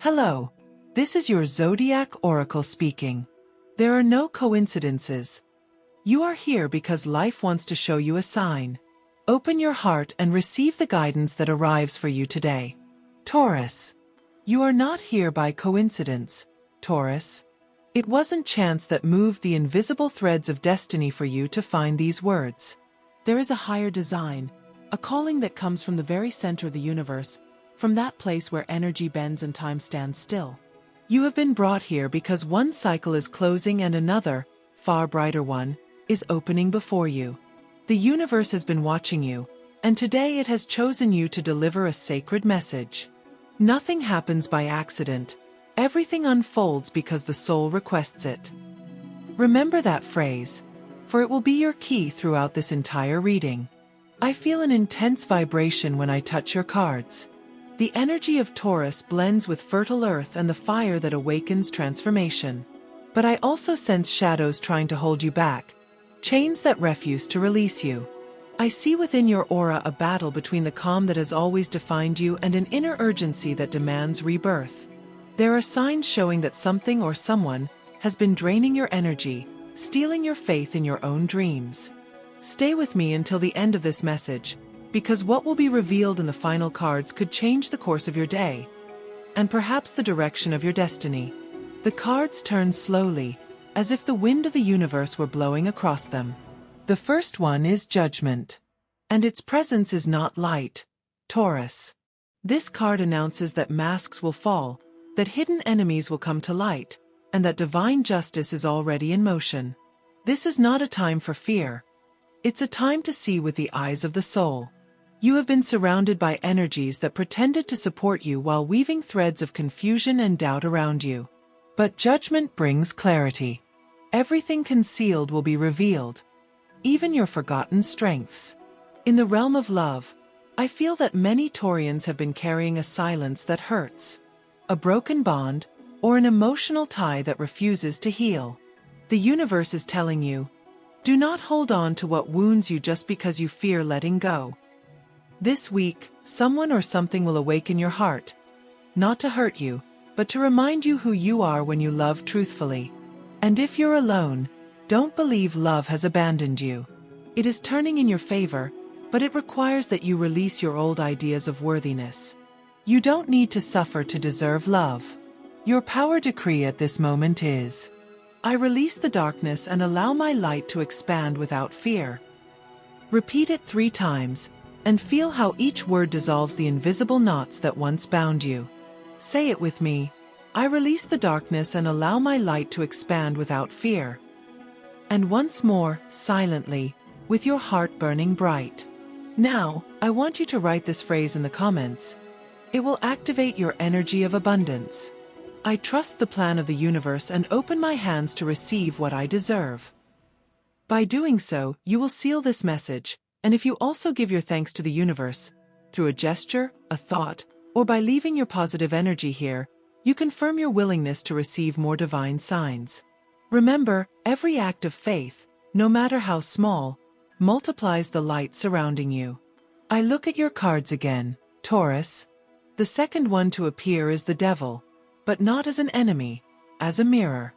Hello, this is your Zodiac Oracle speaking. There are no coincidences. You are here because life wants to show you a sign. Open your heart and receive the guidance that arrives for you today. Taurus. You are not here by coincidence, Taurus. It wasn't chance that moved the invisible threads of destiny for you to find these words. There is a higher design, a calling that comes from the very center of the universe, from that place where energy bends and time stands still. You have been brought here because one cycle is closing and another, far brighter one, is opening before you. The universe has been watching you, and today it has chosen you to deliver a sacred message. Nothing happens by accident. Everything unfolds because the soul requests it. Remember that phrase, for it will be your key throughout this entire reading. I feel an intense vibration when I touch your cards. The energy of Taurus blends with fertile earth and the fire that awakens transformation. But I also sense shadows trying to hold you back, chains that refuse to release you. I see within your aura a battle between the calm that has always defined you and an inner urgency that demands rebirth. There are signs showing that something or someone has been draining your energy, stealing your faith in your own dreams. Stay with me until the end of this message, because what will be revealed in the final cards could change the course of your day, and perhaps the direction of your destiny. The cards turn slowly, as if the wind of the universe were blowing across them. The first one is Judgment. And its presence is not light, Taurus. This card announces that masks will fall, that hidden enemies will come to light, and that divine justice is already in motion. This is not a time for fear. It's a time to see with the eyes of the soul. You have been surrounded by energies that pretended to support you while weaving threads of confusion and doubt around you. But judgment brings clarity. Everything concealed will be revealed, even your forgotten strengths. In the realm of love, I feel that many Taurians have been carrying a silence that hurts, a broken bond, or an emotional tie that refuses to heal. The universe is telling you, do not hold on to what wounds you just because you fear letting go. This week, someone or something will awaken your heart, not to hurt you, but to remind you who you are when you love truthfully. And if you're alone, don't believe love has abandoned you. It is turning in your favor, but it requires that you release your old ideas of worthiness. You don't need to suffer to deserve love. Your power decree at this moment is, I release the darkness and allow my light to expand without fear. Repeat it 3 times, and feel how each word dissolves the invisible knots that once bound you. Say it with me. I release the darkness and allow my light to expand without fear. And once more, silently, with your heart burning bright. Now, I want you to write this phrase in the comments. It will activate your energy of abundance. I trust the plan of the universe and open my hands to receive what I deserve. By doing so, you will seal this message, and if you also give your thanks to the universe, through a gesture, a thought, or by leaving your positive energy here, you confirm your willingness to receive more divine signs. Remember, every act of faith, no matter how small, multiplies the light surrounding you. I look at your cards again, Taurus. The second one to appear is the Devil, but not as an enemy, as a mirror.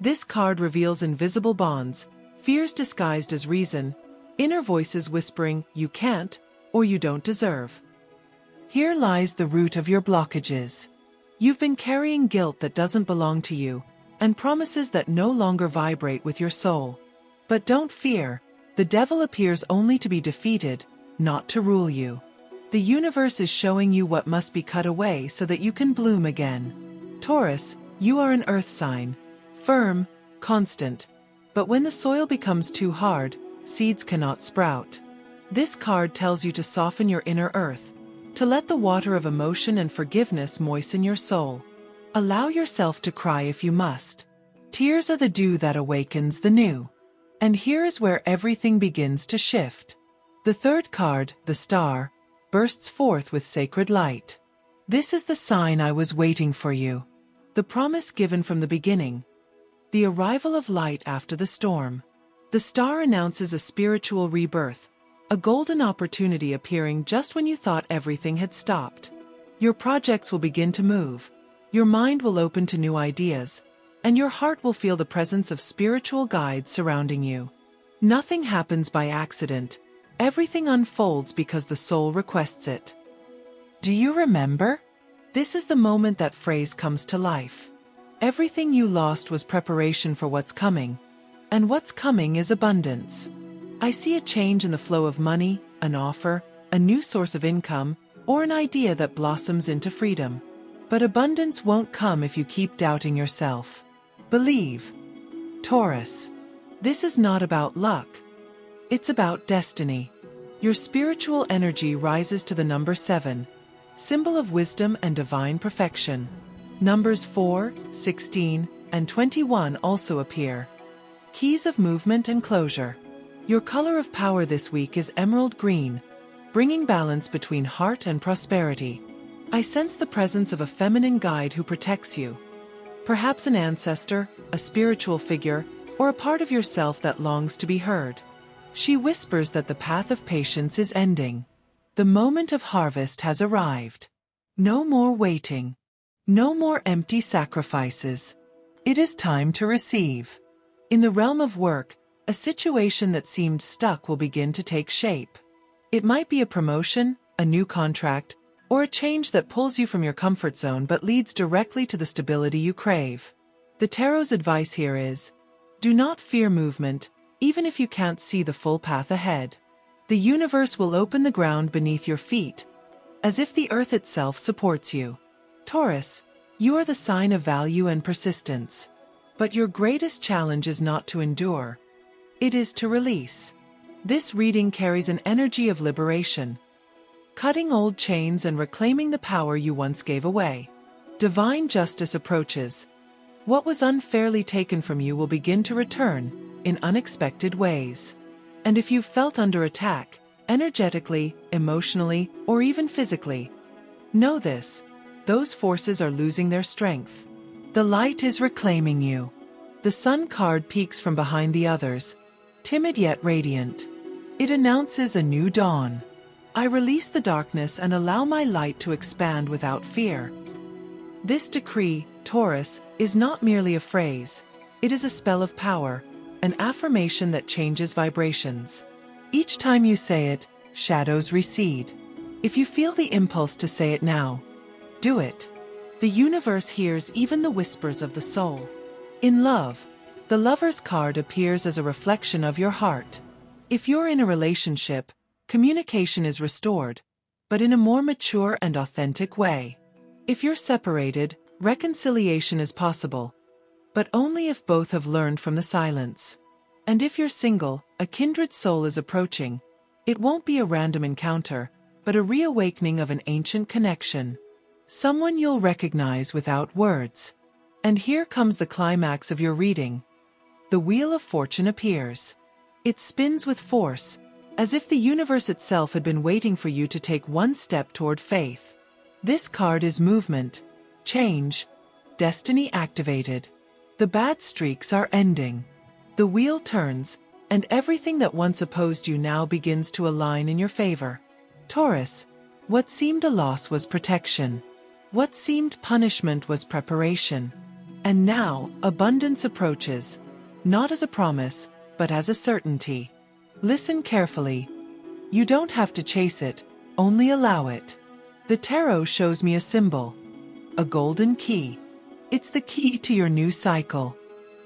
This card reveals invisible bonds, fears disguised as reason, inner voices whispering, you can't, or you don't deserve. Here lies the root of your blockages. You've been carrying guilt that doesn't belong to you, and promises that no longer vibrate with your soul. But don't fear, the devil appears only to be defeated, not to rule you. The universe is showing you what must be cut away so that you can bloom again. Taurus, you are an earth sign, firm, constant, but when the soil becomes too hard, seeds cannot sprout. This card tells you to soften your inner earth, to let the water of emotion and forgiveness moisten your soul. Allow yourself to cry if you must. Tears are the dew that awakens the new. And here is where everything begins to shift. The third card, the Star, bursts forth with sacred light. This is the sign I was waiting for you. The promise given from the beginning. The arrival of light after the storm. The star announces a spiritual rebirth, a golden opportunity appearing just when you thought everything had stopped. Your projects will begin to move, Your mind will open to new ideas, and your heart will feel the presence of spiritual guides surrounding you. Nothing happens by accident. Everything unfolds because the soul requests it. Do you remember? This is the moment that phrase comes to life. Everything you lost was preparation for what's coming, and what's coming is abundance. I see a change in the flow of money, an offer, a new source of income, or an idea that blossoms into freedom. But abundance won't come if you keep doubting yourself. Believe. Taurus. This is not about luck. It's about destiny. Your spiritual energy rises to the number 7, symbol of wisdom and divine perfection. Numbers 4, 16, and 21 also appear. Keys of movement and closure. Your color of power this week is emerald green, bringing balance between heart and prosperity. I sense the presence of a feminine guide who protects you. Perhaps an ancestor, a spiritual figure, or a part of yourself that longs to be heard. She whispers that the path of patience is ending. The moment of harvest has arrived. No more waiting. No more empty sacrifices. It is time to receive. In the realm of work, a situation that seemed stuck will begin to take shape. It might be a promotion, a new contract, or a change that pulls you from your comfort zone but leads directly to the stability you crave. The Tarot's advice here is, do not fear movement, even if you can't see the full path ahead. The universe will open the ground beneath your feet, as if the earth itself supports you. Taurus, you are the sign of value and persistence. But your greatest challenge is not to endure. It is to release. This reading carries an energy of liberation, cutting old chains and reclaiming the power you once gave away. Divine justice approaches. What was unfairly taken from you will begin to return, in unexpected ways. And if you've felt under attack, energetically, emotionally, or even physically, know this: those forces are losing their strength. The light is reclaiming you. The Sun card peeks from behind the others, timid yet radiant. It announces a new dawn. I release the darkness and allow my light to expand without fear. This decree, Taurus, is not merely a phrase. It is a spell of power, an affirmation that changes vibrations. Each time you say it, shadows recede. If you feel the impulse to say it now, do it. The universe hears even the whispers of the soul. In love, the Lover's card appears as a reflection of your heart. If you're in a relationship, communication is restored, but in a more mature and authentic way. If you're separated, reconciliation is possible, but only if both have learned from the silence. And if you're single, a kindred soul is approaching. It won't be a random encounter, but a reawakening of an ancient connection. Someone you'll recognize without words. And here comes the climax of your reading. The Wheel of Fortune appears. It spins with force, as if the universe itself had been waiting for you to take one step toward faith. This card is movement, change, destiny activated. The bad streaks are ending. The wheel turns, and everything that once opposed you now begins to align in your favor. Taurus, what seemed a loss was protection. What seemed punishment was preparation. And now, abundance approaches, not as a promise, but as a certainty. Listen carefully. You don't have to chase it, only allow it. The tarot shows me a symbol, a golden key. It's the key to your new cycle.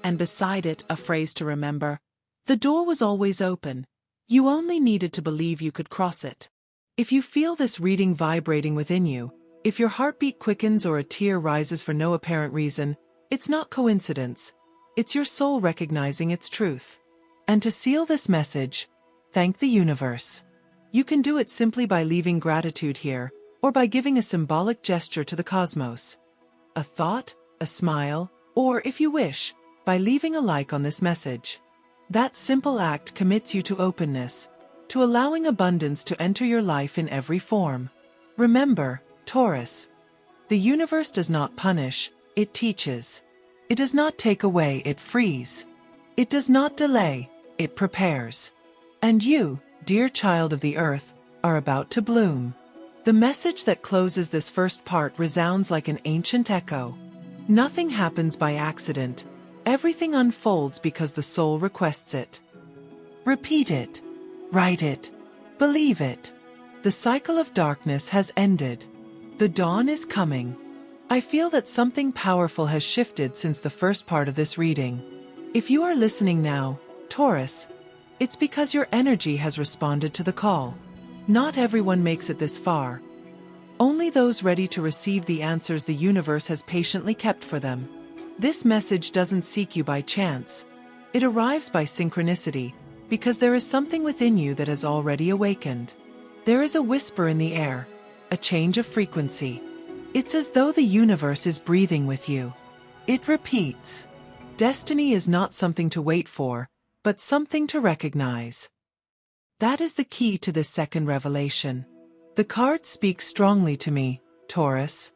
And beside it, a phrase to remember. The door was always open. You only needed to believe you could cross it. If you feel this reading vibrating within you, if your heartbeat quickens or a tear rises for no apparent reason, it's not coincidence. It's your soul recognizing its truth. And to seal this message, thank the universe. You can do it simply by leaving gratitude here, or by giving a symbolic gesture to the cosmos. A thought, a smile, or, if you wish, by leaving a like on this message. That simple act commits you to openness, to allowing abundance to enter your life in every form. Remember, Taurus, the universe does not punish, it teaches. It does not take away, it frees. It does not delay, it prepares. And you, dear child of the earth, are about to bloom. The message that closes this first part resounds like an ancient echo. Nothing happens by accident. Everything unfolds because the soul requests it. Repeat it. Write it. Believe it. The cycle of darkness has ended. The dawn is coming. I feel that something powerful has shifted since the first part of this reading. If you are listening now, Taurus, it's because your energy has responded to the call. Not everyone makes it this far. Only those ready to receive the answers the universe has patiently kept for them. This message doesn't seek you by chance. It arrives by synchronicity, because there is something within you that has already awakened. There is a whisper in the air, a change of frequency. It's as though the universe is breathing with you. It repeats. Destiny is not something to wait for, but something to recognize. That is the key to this second revelation. The cards speak strongly to me, Taurus.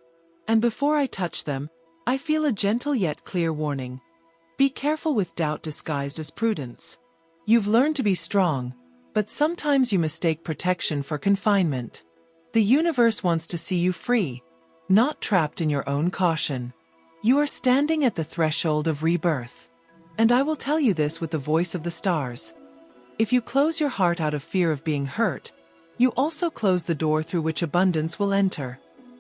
And before I touch them, I feel a gentle yet clear warning. Be careful with doubt disguised as prudence. You've learned to be strong, but sometimes you mistake protection for confinement. The universe wants to see you free, not trapped in your own caution. You are standing at the threshold of rebirth. And I will tell you this with the voice of the stars. If you close your heart out of fear of being hurt, you also close the door through which abundance will enter.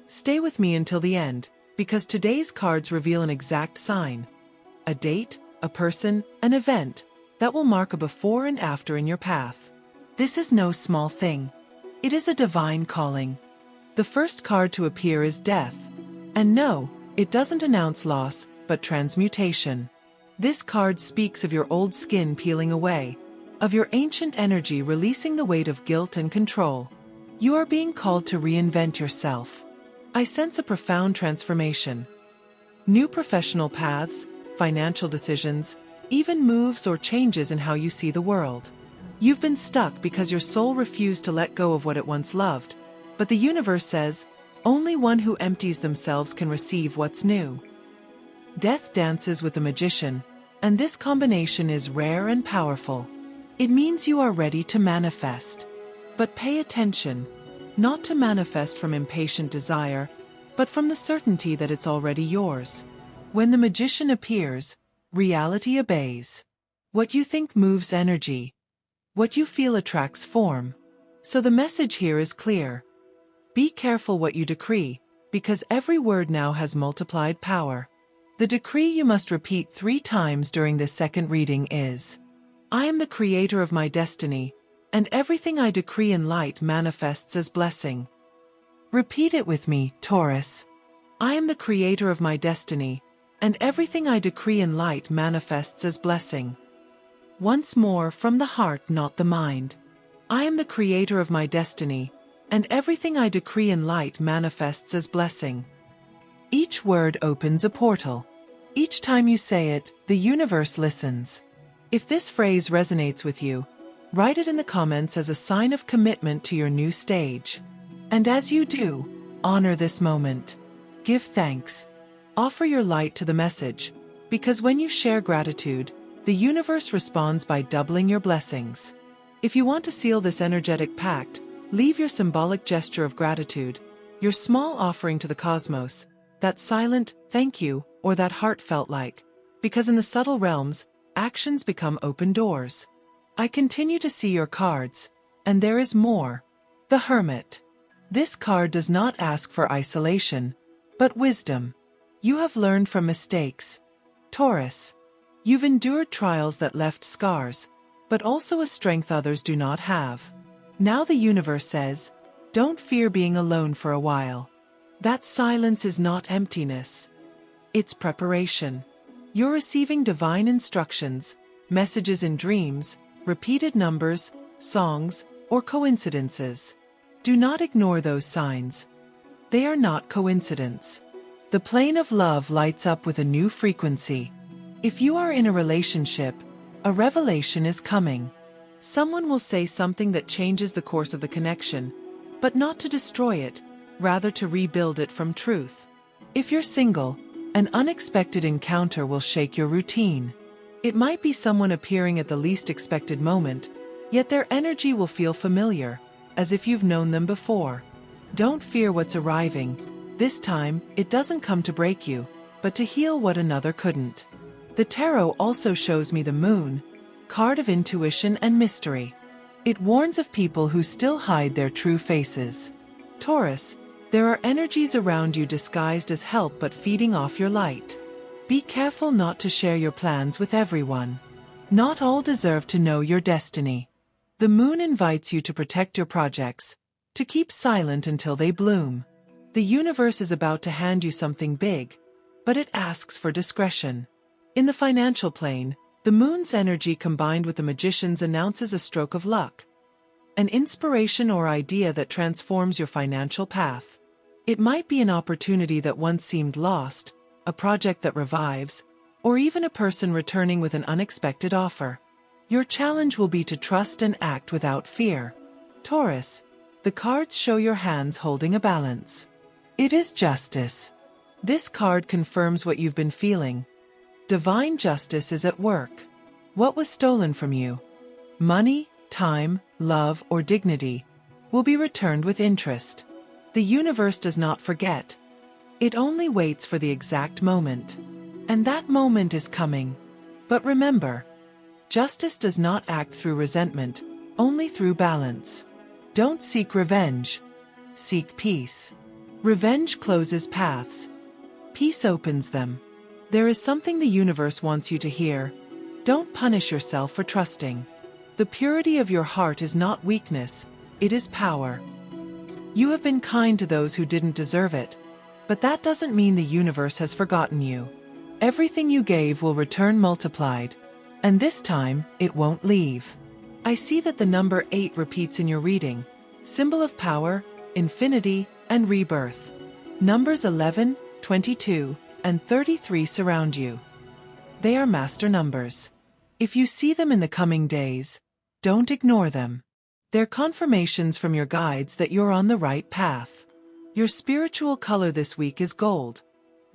Stay with me until the end, because today's cards reveal an exact sign. A date, a person, an event that will mark a before and after in your path. This is no small thing. It is a divine calling. The first card to appear is death. And no, it doesn't announce loss, but transmutation. This card speaks of your old skin peeling away, of your ancient energy releasing the weight of guilt and control. You are being called to reinvent yourself. I sense a profound transformation. New professional paths, financial decisions, even moves or changes in how you see the world. You've been stuck because your soul refused to let go of what it once loved, but the universe says, only one who empties themselves can receive what's new. Death dances with the magician, and this combination is rare and powerful. It means you are ready to manifest. But pay attention, not to manifest from impatient desire, but from the certainty that it's already yours. When the magician appears, reality obeys. What you think moves energy. What you feel attracts form. So the message here is clear. Be careful what you decree, because every word now has multiplied power. The decree you must repeat 3 times during this second reading is, I am the creator of my destiny, and everything I decree in light manifests as blessing. Repeat it with me, Taurus. I am the creator of my destiny, and everything I decree in light manifests as blessing. Once more from the heart, not the mind. I am the creator of my destiny, and everything I decree in light manifests as blessing. Each word opens a portal. Each time you say it, the universe listens. If this phrase resonates with you, write it in the comments as a sign of commitment to your new stage. And as you do, honor this moment. Give thanks. Offer your light to the message, because when you share gratitude, the universe responds by doubling your blessings. If you want to seal this energetic pact, leave your symbolic gesture of gratitude, your small offering to the cosmos, that silent thank you or that heartfelt like, because in the subtle realms, actions become open doors. I continue to see your cards, and there is more. The Hermit. This card does not ask for isolation, but wisdom. You have learned from mistakes. Taurus. You've endured trials that left scars, but also a strength others do not have. Now the universe says, don't fear being alone for a while. That silence is not emptiness. It's preparation. You're receiving divine instructions, messages in dreams, repeated numbers, songs, or coincidences. Do not ignore those signs. They are not coincidence. The plane of love lights up with a new frequency. If you are in a relationship, a revelation is coming. Someone will say something that changes the course of the connection, but not to destroy it, rather to rebuild it from truth. If you're single, an unexpected encounter will shake your routine. It might be someone appearing at the least expected moment, yet their energy will feel familiar, as if you've known them before. Don't fear what's arriving. This time, it doesn't come to break you, but to heal what another couldn't. The tarot also shows me the moon, card of intuition and mystery. It warns of people who still hide their true faces. Taurus, there are energies around you disguised as help but feeding off your light. Be careful not to share your plans with everyone. Not all deserve to know your destiny. The moon invites you to protect your projects, to keep silent until they bloom. The universe is about to hand you something big, but it asks for discretion. In the financial plane, the moon's energy combined with the magician's announces a stroke of luck, an inspiration or idea that transforms your financial path. It might be an opportunity that once seemed lost, a project that revives, or even a person returning with an unexpected offer. Your challenge will be to trust and act without fear. Taurus, the cards show your hands holding a balance. It is justice. This card confirms what you've been feeling. Divine justice is at work. What was stolen from you? Money, time, love, or dignity will be returned with interest. The universe does not forget. It only waits for the exact moment. And that moment is coming. But remember, justice does not act through resentment, only through balance. Don't seek revenge. Seek peace. Revenge closes paths. Peace opens them. There is something the universe wants you to hear. Don't punish yourself for trusting. The purity of your heart is not weakness, it is power. You have been kind to those who didn't deserve it, but that doesn't mean the universe has forgotten you. Everything you gave will return multiplied, and this time, it won't leave. I see that the number 8 repeats in your reading, symbol of power, infinity, and rebirth. Numbers 11, 22, and 33 surround you. They are master numbers. If you see them in the coming days, don't ignore them. They're confirmations from your guides that you're on the right path. Your spiritual color this week is gold,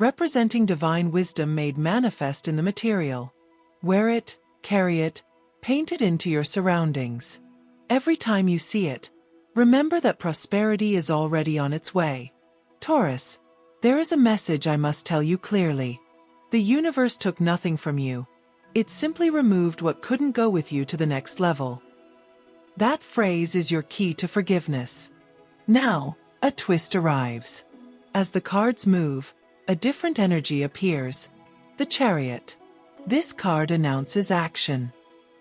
representing divine wisdom made manifest in the material. Wear it, carry it, paint it into your surroundings. Every time you see it, remember that prosperity is already on its way. Taurus, there is a message I must tell you clearly. The universe took nothing from you. It simply removed what couldn't go with you to the next level. That phrase is your key to forgiveness. Now, a twist arrives. As the cards move, a different energy appears. The Chariot. This card announces action.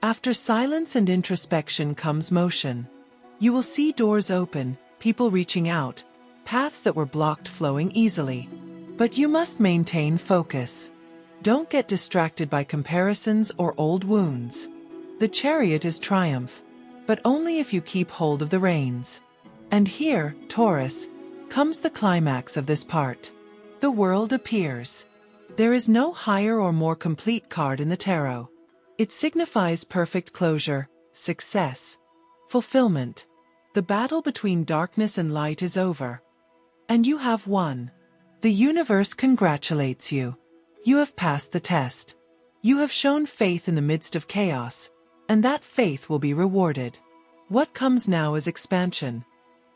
After silence and introspection comes motion. You will see doors open, people reaching out, paths that were blocked flowing easily. But you must maintain focus. Don't get distracted by comparisons or old wounds. The Chariot is triumph, but only if you keep hold of the reins. And here, Taurus, comes the climax of this part. The world appears. There is no higher or more complete card in the tarot. It signifies perfect closure, success, fulfillment. The battle between darkness and light is over. And you have won. The universe congratulates you. You have passed the test. You have shown faith in the midst of chaos, and that faith will be rewarded. What comes now is expansion.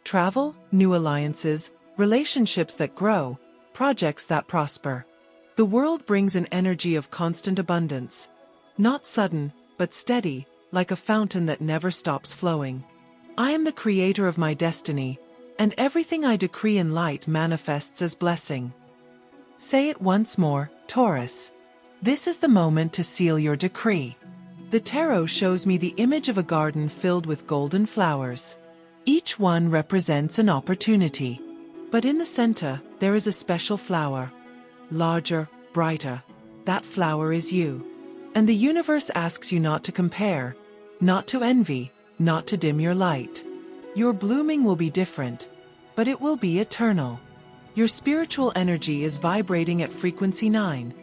Travel, new alliances, relationships that grow, projects that prosper. The world brings an energy of constant abundance. Not sudden, but steady, like a fountain that never stops flowing. I am the creator of my destiny, and everything I decree in light manifests as blessing. Say it once more, Taurus. This is the moment to seal your decree. The tarot shows me the image of a garden filled with golden flowers. Each one represents an opportunity. But in the center, there is a special flower. Larger, brighter. That flower is you. And the universe asks you not to compare, not to envy, not to dim your light. Your blooming will be different, but it will be eternal. Your spiritual energy is vibrating at frequency 9,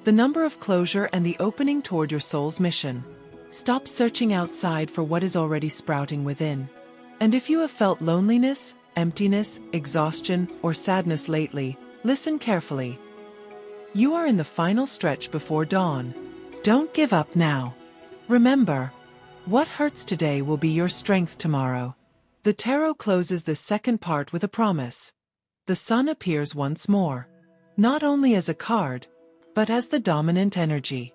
the number of closure and the opening toward your soul's mission. Stop searching outside for what is already sprouting within. And if you have felt loneliness, emptiness, exhaustion, or sadness lately, listen carefully. You are in the final stretch before dawn. Don't give up now. Remember, what hurts today will be your strength tomorrow. The tarot closes this second part with a promise. The sun appears once more, not only as a card, but as the dominant energy.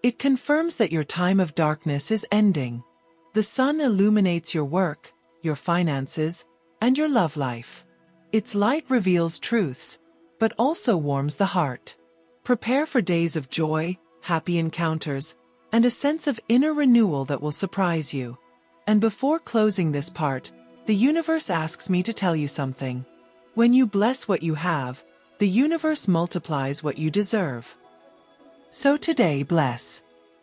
It confirms that your time of darkness is ending. The sun illuminates your work, your finances, and your love life. Its light reveals truths, but also warms the heart. Prepare for days of joy, happy encounters, and a sense of inner renewal that will surprise you. And before closing this part, the universe asks me to tell you something. When you bless what you have, the universe multiplies what you deserve. So today, bless.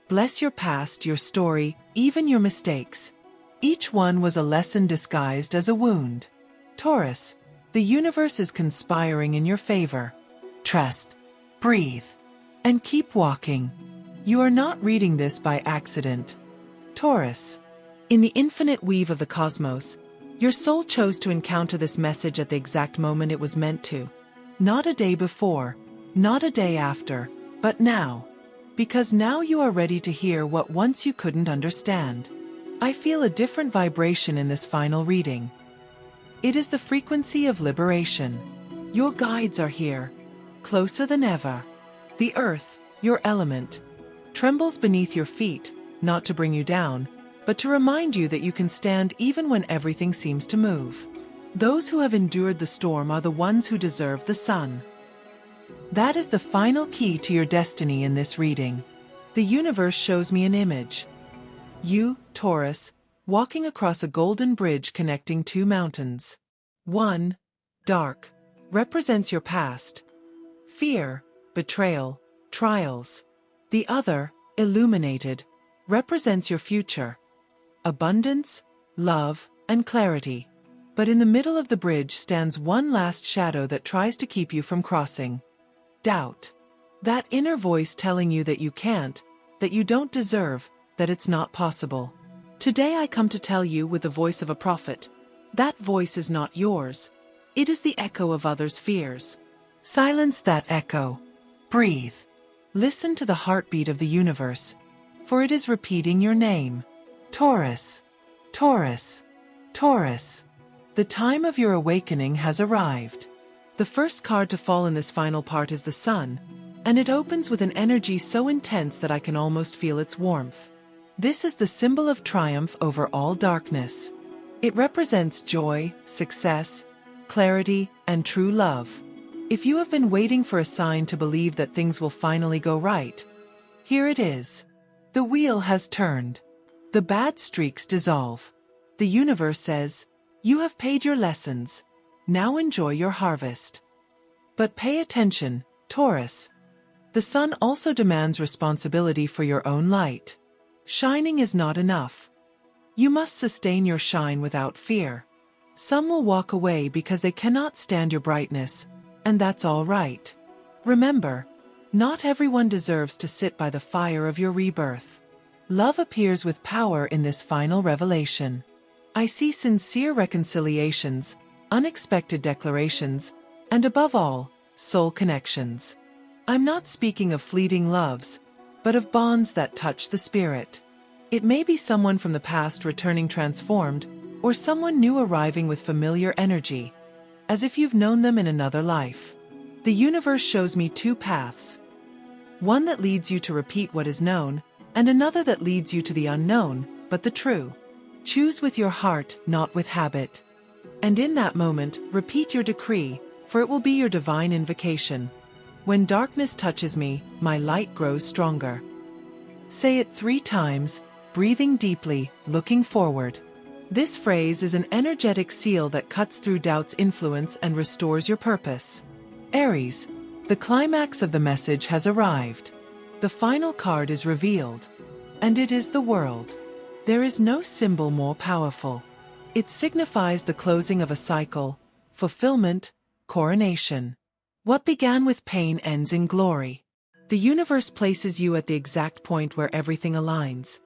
Bless your past, your story, even your mistakes. Each one was a lesson disguised as a wound. Taurus, the universe is conspiring in your favor. Trust, breathe, and keep walking. You are not reading this by accident. Taurus, in the infinite weave of the cosmos, your soul chose to encounter this message at the exact moment it was meant to. Not a day before, not a day after, but now. Because now you are ready to hear what once you couldn't understand. I feel a different vibration in this final reading. It is the frequency of liberation. Your guides are here, closer than ever. The earth, your element, trembles beneath your feet, not to bring you down, but to remind you that you can stand even when everything seems to move. Those who have endured the storm are the ones who deserve the sun. That is the final key to your destiny in this reading. The universe shows me an image. You, Taurus, walking across a golden bridge connecting two mountains. One, dark, represents your past. Fear, betrayal, trials. The other, illuminated, represents your future. Abundance, love, and clarity. But in the middle of the bridge stands one last shadow that tries to keep you from crossing. Doubt. That inner voice telling you that you can't, that you don't deserve, that it's not possible. Today I come to tell you with the voice of a prophet. That voice is not yours. It is the echo of others' fears. Silence that echo. Breathe. Listen to the heartbeat of the universe, for it is repeating your name. Taurus. Taurus. Taurus. The time of your awakening has arrived. The first card to fall in this final part is the sun, and it opens with an energy so intense that I can almost feel its warmth. This is the symbol of triumph over all darkness. It represents joy, success, clarity, and true love. If you have been waiting for a sign to believe that things will finally go right, here it is. The wheel has turned. The bad streaks dissolve. The universe says, you have paid your lessons. Now enjoy your harvest. But pay attention, Taurus. The sun also demands responsibility for your own light. Shining is not enough. You must sustain your shine without fear. Some will walk away because they cannot stand your brightness, and that's all right. Remember, not everyone deserves to sit by the fire of your rebirth. Love appears with power in this final revelation. I see sincere reconciliations, unexpected declarations, and above all, soul connections. I'm not speaking of fleeting loves, but of bonds that touch the spirit. It may be someone from the past returning transformed, or someone new arriving with familiar energy, as if you've known them in another life. The universe shows me two paths. One that leads you to repeat what is known, and another that leads you to the unknown, but the true. Choose with your heart, not with habit. And in that moment, repeat your decree, for it will be your divine invocation. When darkness touches me, my light grows stronger. Say it 3 times, breathing deeply, looking forward. This phrase is an energetic seal that cuts through doubt's influence and restores your purpose. Aries, the climax of the message has arrived. The final card is revealed. And it is the world. There is no symbol more powerful. It signifies the closing of a cycle, fulfillment, coronation. What began with pain ends in glory. The universe places you at the exact point where everything aligns.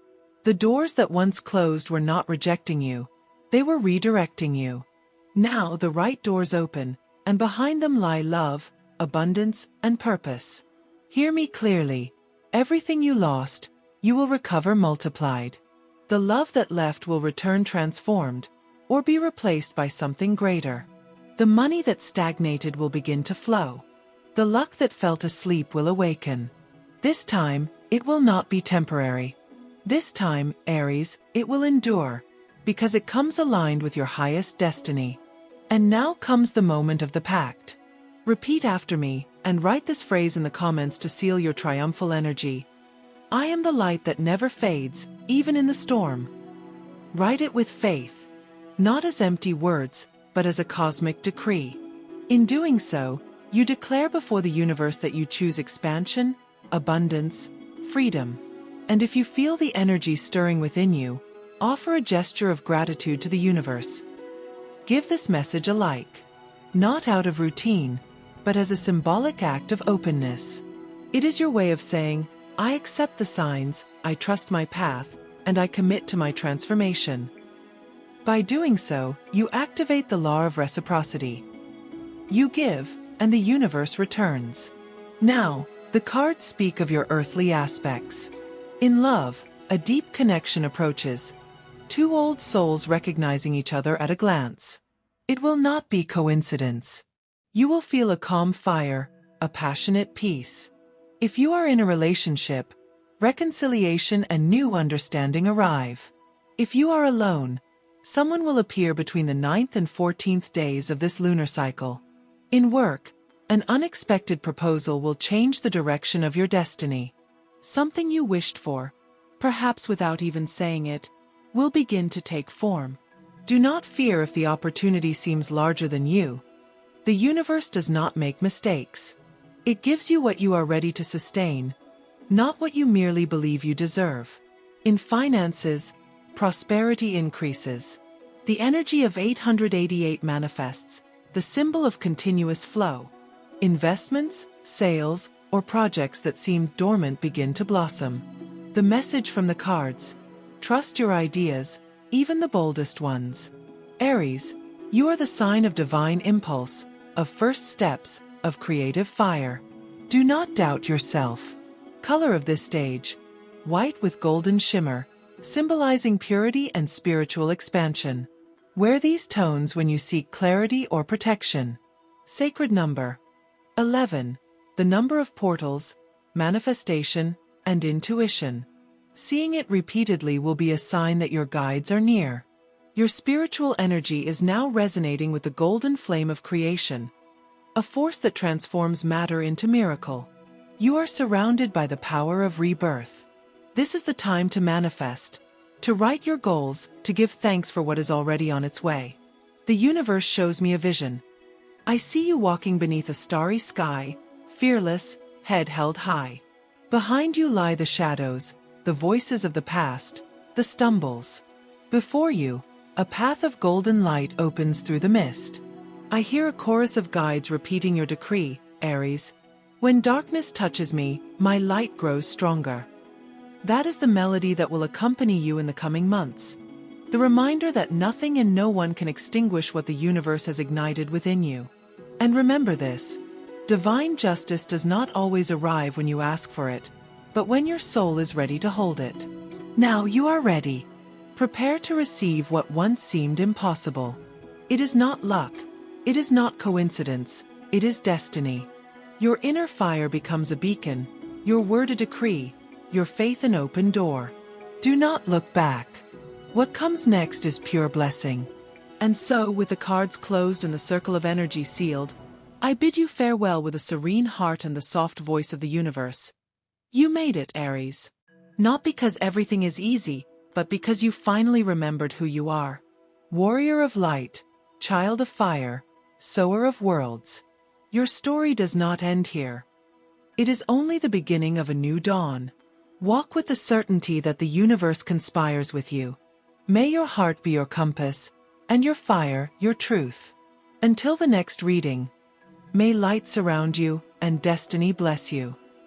The doors that once closed were not rejecting you. They were redirecting you. Now the right doors open, and behind them lie love, abundance, and purpose. Hear me clearly. Everything you lost, you will recover multiplied. The love that left will return transformed, or be replaced by something greater. The money that stagnated will begin to flow. The luck that fell asleep will awaken. This time, it will not be temporary. This time, Aries, it will endure, because it comes aligned with your highest destiny. And now comes the moment of the pact. Repeat after me, and write this phrase in the comments to seal your triumphal energy. I am the light that never fades, even in the storm. Write it with faith, not as empty words, but as a cosmic decree. In doing so, you declare before the universe that you choose expansion, abundance, freedom. And if you feel the energy stirring within you, offer a gesture of gratitude to the universe. Give this message a like, not out of routine, but as a symbolic act of openness. It is your way of saying, I accept the signs, I trust my path, and I commit to my transformation. By doing so, you activate the law of reciprocity. You give, and the universe returns. Now, the cards speak of your earthly aspects. In love, a deep connection approaches. Two old souls recognizing each other at a glance. It will not be coincidence. You will feel a calm fire, a passionate peace. If you are in a relationship, reconciliation and new understanding arrive. If you are alone, someone will appear between the 9th and 14th days of this lunar cycle. In work, an unexpected proposal will change the direction of your destiny. Something you wished for, perhaps without even saying it, will begin to take form. Do not fear if the opportunity seems larger than you. The universe does not make mistakes. It gives you what you are ready to sustain, not what you merely believe you deserve. In finances, prosperity increases. The energy of 888 manifests, the symbol of continuous flow. Investments, sales, or projects that seemed dormant begin to blossom. The message from the cards: trust your ideas, even the boldest ones. Aries, you are the sign of divine impulse, of first steps, of creative fire. Do not doubt yourself. Color of this stage: white with golden shimmer, symbolizing purity and spiritual expansion. Wear these tones when you seek clarity or protection. Sacred number: 11, the number of portals, manifestation, and intuition. Seeing it repeatedly will be a sign that your guides are near. Your spiritual energy is now resonating with the golden flame of creation, a force that transforms matter into miracle. You are surrounded by the power of rebirth. This is the time to manifest, to write your goals, to give thanks for what is already on its way. The universe shows me a vision. I see you walking beneath a starry sky, fearless, head held high. Behind you lie the shadows, the voices of the past, the stumbles. Before you, a path of golden light opens through the mist. I hear a chorus of guides repeating your decree, Aries. When darkness touches me, my light grows stronger. That is the melody that will accompany you in the coming months. The reminder that nothing and no one can extinguish what the universe has ignited within you. And remember this: divine justice does not always arrive when you ask for it, but when your soul is ready to hold it. Now you are ready. Prepare to receive what once seemed impossible. It is not luck. It is not coincidence. It is destiny. Your inner fire becomes a beacon, your word a decree, your faith an open door. Do not look back. What comes next is pure blessing. And so, with the cards closed and the circle of energy sealed, I bid you farewell with a serene heart and the soft voice of the universe. You made it, Aries. Not because everything is easy, but because you finally remembered who you are. Warrior of light, child of fire, sower of worlds. Your story does not end here. It is only the beginning of a new dawn. Walk with the certainty that the universe conspires with you. May your heart be your compass, and your fire your truth. Until the next reading, may light surround you, and destiny bless you.